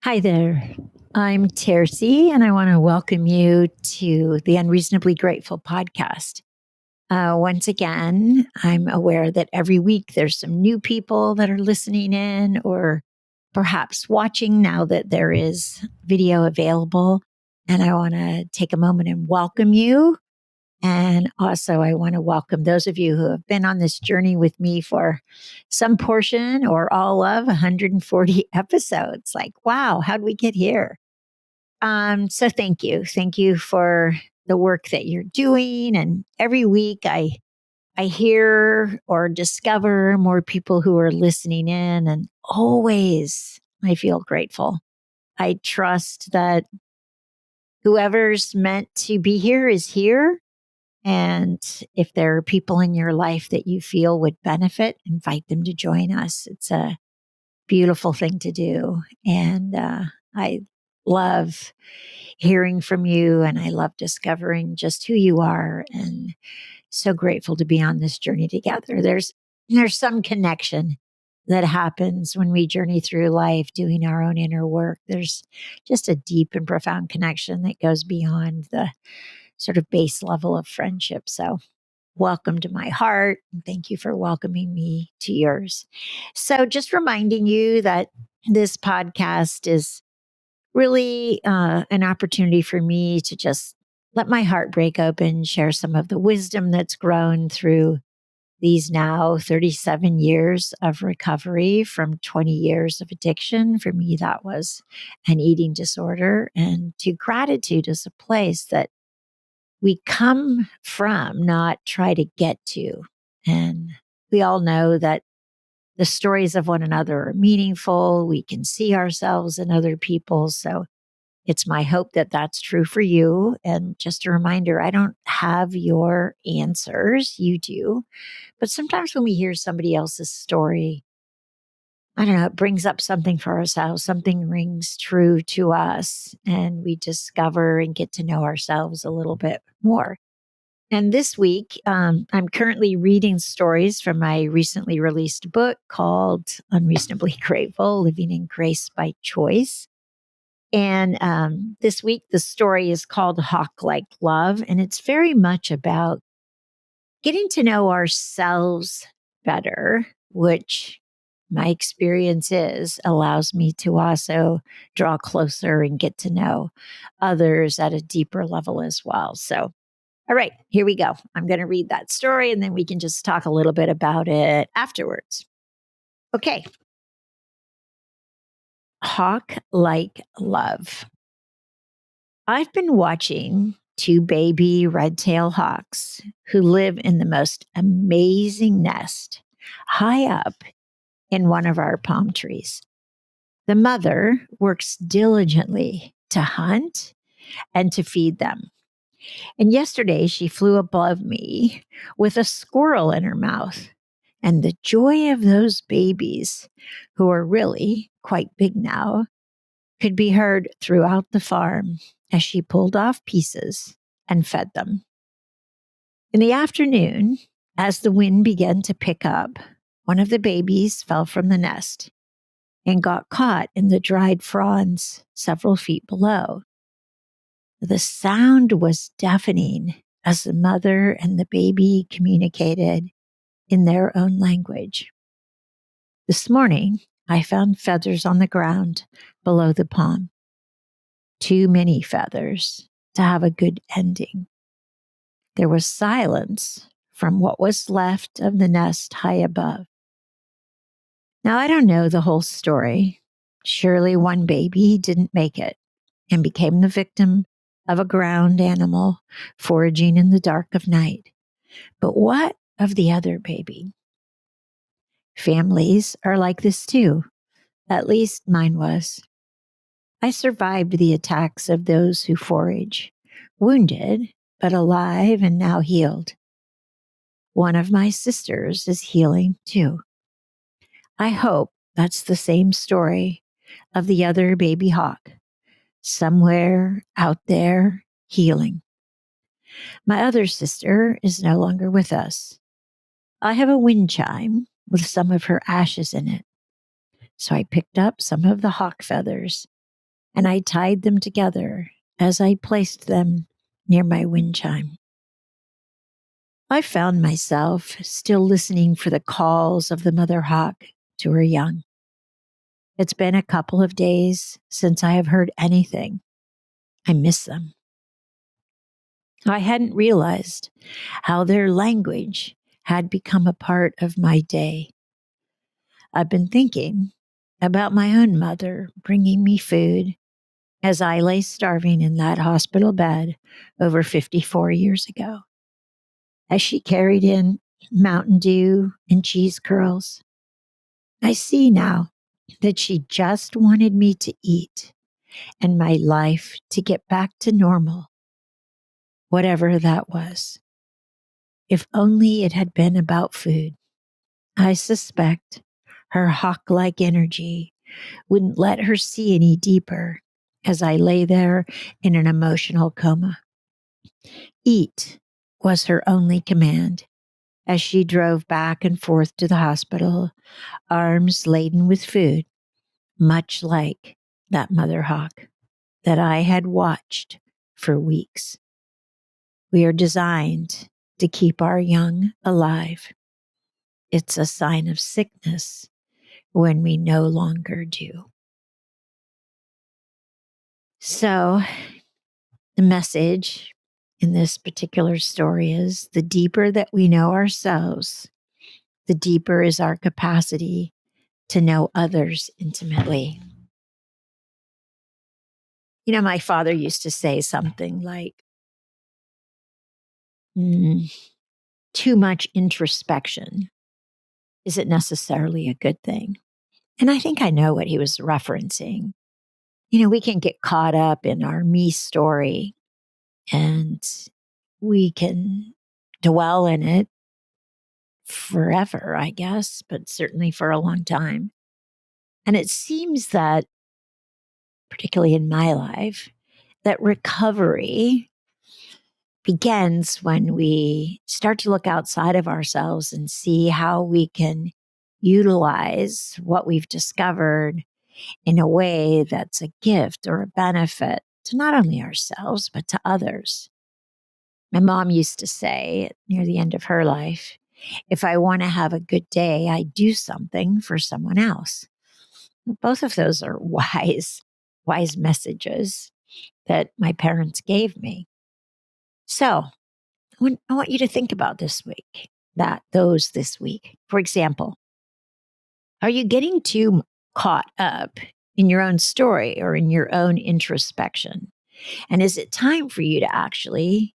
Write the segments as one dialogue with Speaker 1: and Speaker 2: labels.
Speaker 1: Hi there. I'm Tercy, and I want to welcome you to the Unreasonably Grateful podcast. Once again, I'm aware that every week there's some new people that are listening in or perhaps watching now that there is video available. And I want to take a moment and welcome you. And also, I want to welcome those of you who have been on this journey with me for some portion or all of 140 episodes. Like, wow, how'd we get here? So thank you. Thank you for the work that you're doing. And every week I hear or discover more people who are listening in, and always I feel grateful. I trust that whoever's meant to be here is here. And if there are people in your life that you feel would benefit, invite them to join us. It's a beautiful thing to do. And I love hearing from you, and I love discovering just who you are, and so grateful to be on this journey together. There's some connection that happens when we journey through life doing our own inner work. There's just a deep and profound connection that goes beyond the sort of base level of friendship. So welcome to my heart, and thank you for welcoming me to yours. So just reminding you that this podcast is really an opportunity for me to just let my heart break open, share some of the wisdom that's grown through these now 37 years of recovery from 20 years of addiction. For me, that was an eating disorder. And to gratitude is a place that we come from, not try to get to. And we all know that the stories of one another are meaningful. We can see ourselves in other people. So it's my hope that that's true for you. And just a reminder, I don't have your answers. You do. But sometimes when we hear somebody else's story, I don't know, it brings up something for ourselves. Something rings true to us, and we discover and get to know ourselves a little bit more. And this week, I'm currently reading stories from my recently released book called Unreasonably Grateful, Living in Grace by Choice. And this week, the story is called Hawklike Love, and it's very much about getting to know ourselves better, which my experience is allows me to also draw closer and get to know others at a deeper level as well. So, all right, here we go. I'm going to read that story, and then we can just talk a little bit about it afterwards. Okay. Hawklike Love. I've been watching two baby red-tailed hawks who live in the most amazing nest high up in one of our palm trees. The mother works diligently to hunt and to feed them. And yesterday she flew above me with a squirrel in her mouth. And the joy of those babies, who are really quite big now, could be heard throughout the farm as she pulled off pieces and fed them. In the afternoon, as the wind began to pick up, one of the babies fell from the nest and got caught in the dried fronds several feet below. The sound was deafening as the mother and the baby communicated in their own language. This morning, I found feathers on the ground below the pond. Too many feathers to have a good ending. There was silence from what was left of the nest high above. Now, I don't know the whole story. Surely one baby didn't make it and became the victim of a ground animal foraging in the dark of night. But what of the other baby? Families are like this too. At least mine was. I survived the attacks of those who forage, wounded, but alive and now healed. One of my sisters is healing too. I hope that's the same story of the other baby hawk, somewhere out there healing. My other sister is no longer with us. I have a wind chime with some of her ashes in it. So I picked up some of the hawk feathers and I tied them together as I placed them near my wind chime. I found myself still listening for the calls of the mother hawk to her young. It's been a couple of days since I have heard anything. I miss them. I hadn't realized how their language had become a part of my day. I've been thinking about my own mother bringing me food as I lay starving in that hospital bed over 54 years ago. As she carried in Mountain Dew and cheese curls, I see now that she just wanted me to eat and my life to get back to normal, whatever that was. If only it had been about food. I suspect her hawk-like energy wouldn't let her see any deeper as I lay there in an emotional coma. Eat was her only command as she drove back and forth to the hospital, arms laden with food, much like that mother hawk that I had watched for weeks. We are designed to keep our young alive. It's a sign of sickness when we no longer do. So, the message in this particular story is the deeper that we know ourselves, the deeper is our capacity to know others intimately. You know, my father used to say something like, too much introspection isn't necessarily a good thing. And I think I know what he was referencing. You know, we can get caught up in our me story and we can dwell in it forever, I guess, but certainly for a long time. And it seems that, particularly in my life, that recovery begins when we start to look outside of ourselves and see how we can utilize what we've discovered in a way that's a gift or a benefit to not only ourselves, but to others. My mom used to say near the end of her life, if I want to have a good day, I do something for someone else. Both of those are wise messages that my parents gave me. So I want you to think about this week, those this week. For example, are you getting too caught up in your own story or in your own introspection? And is it time for you to actually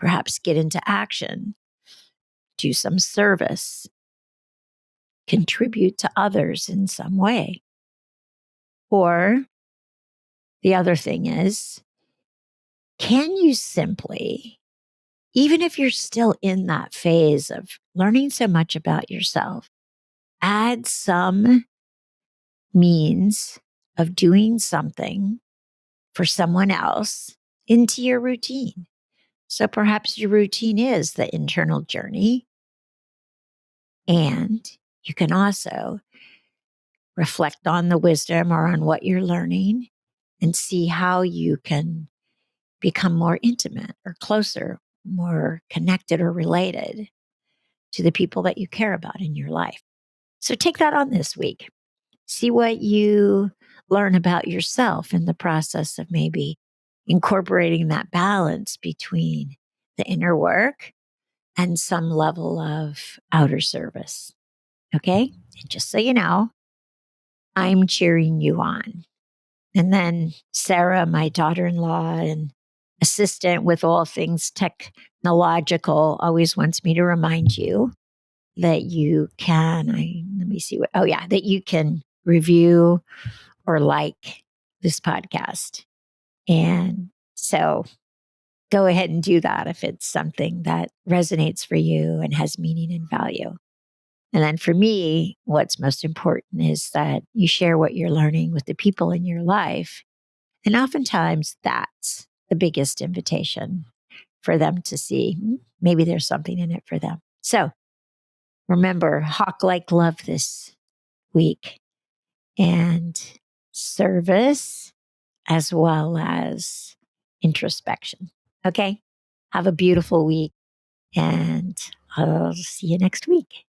Speaker 1: perhaps get into action, do some service, contribute to others in some way? Or the other thing is, can you simply, even if you're still in that phase of learning so much about yourself, add some means of doing something for someone else into your routine? So perhaps your routine is the internal journey, and you can also reflect on the wisdom or on what you're learning and see how you can become more intimate or closer, more connected or related to the people that you care about in your life. So take that on this week. See what you learn about yourself in the process of maybe incorporating that balance between the inner work and some level of outer service. Okay? And just so you know, I'm cheering you on. And then Sarah, my daughter-in-law and assistant with all things technological, always wants me to remind you that you can, that you can review or like this podcast. And so go ahead and do that if it's something that resonates for you and has meaning and value. And then for me, what's most important is that you share what you're learning with the people in your life. And oftentimes that's the biggest invitation for them to see maybe there's something in it for them. So remember, Hawklike Love this week, and service as well as introspection. Okay. Have a beautiful week, and I'll see you next week.